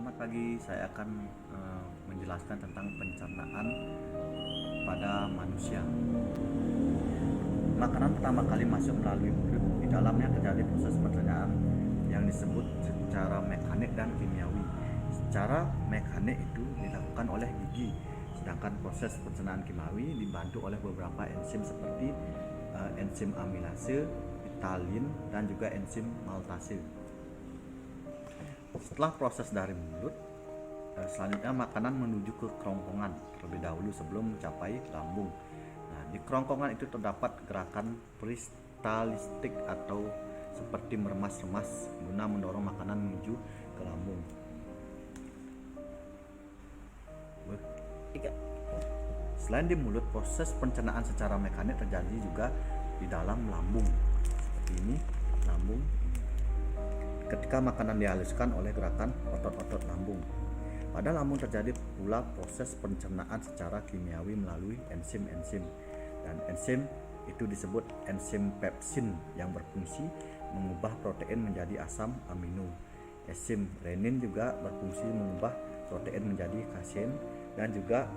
Selamat pagi, saya akan menjelaskan tentang pencernaan pada manusia. Makanan pertama kali masuk melalui mulut, di dalamnya terjadi proses pencernaan yang disebut secara mekanik dan kimiawi. Secara mekanik itu dilakukan oleh gigi, sedangkan proses pencernaan kimiawi dibantu oleh beberapa enzim seperti enzim amilase, ptyalin, dan juga enzim maltase. Setelah proses dari mulut, selanjutnya makanan menuju ke kerongkongan terlebih dahulu sebelum mencapai lambung. Nah, di kerongkongan itu terdapat gerakan peristaltistik atau seperti meremas-remas guna mendorong makanan menuju ke lambung. Selain di mulut, proses pencernaan secara mekanik terjadi juga di dalam lambung. Seperti ini, lambung. Ketika makanan dihaluskan oleh gerakan otot-otot lambung. Pada lambung terjadi pula proses pencernaan secara kimiawi melalui enzim-enzim. Dan enzim itu disebut enzim pepsin yang berfungsi mengubah protein menjadi asam amino. Enzim renin juga berfungsi mengubah protein menjadi kasein, dan juga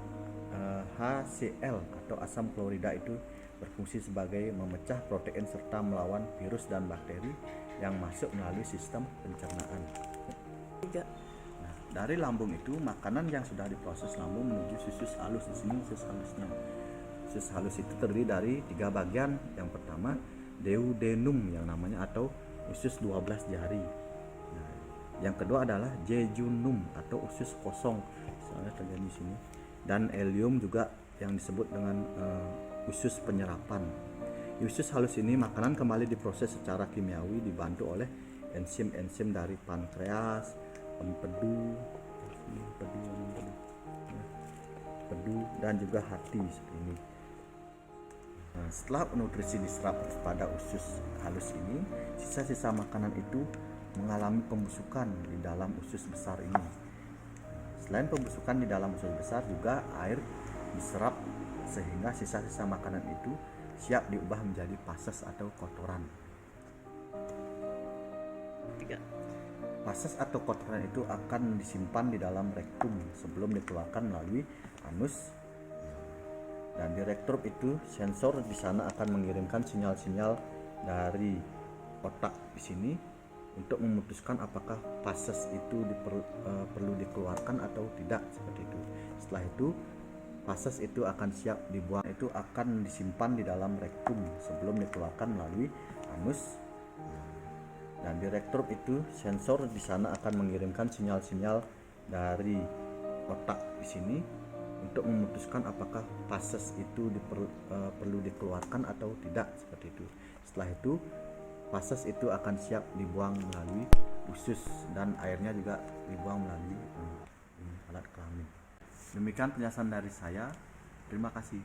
HCl atau asam klorida itu berfungsi sebagai memecah protein serta melawan virus dan bakteri yang masuk melalui sistem pencernaan. Nah, dari lambung itu makanan yang sudah diproses lambung menuju usus halus. Di sini usus halusnya. Usus halus itu terdiri dari 3 bagian. Yang pertama duodenum yang namanya atau usus 12 jari. Nah, yang kedua adalah jejunum atau usus kosong. Soalnya terjadi di sini. Dan ileum juga yang disebut dengan usus penyerapan. Di usus halus ini makanan kembali diproses secara kimiawi dibantu oleh enzim-enzim dari pankreas, empedu, dan juga hati seperti ini. Nah, setelah nutrisi diserap pada usus halus ini, sisa-sisa makanan itu mengalami pembusukan di dalam usus besar ini. Selain pembusukan di dalam usus besar, juga air diserap sehingga sisa-sisa makanan itu siap diubah menjadi pases atau kotoran. Pases atau kotoran itu akan disimpan di dalam rektum sebelum dikeluarkan melalui anus. Dan di rektum itu sensor di sana akan mengirimkan sinyal-sinyal dari otak di sini untuk memutuskan apakah pases itu perlu dikeluarkan atau tidak, seperti itu. Setelah itu pases itu akan siap dibuang, itu akan disimpan di dalam rektum sebelum dikeluarkan melalui anus. Dan di rektum itu sensor di sana akan mengirimkan sinyal-sinyal dari otak di sini untuk memutuskan apakah pases itu perlu dikeluarkan atau tidak, seperti itu. Setelah itu pases itu akan siap dibuang melalui usus dan airnya juga dibuang melalui alat kelamin. Demikian penjelasan dari saya. Terima kasih.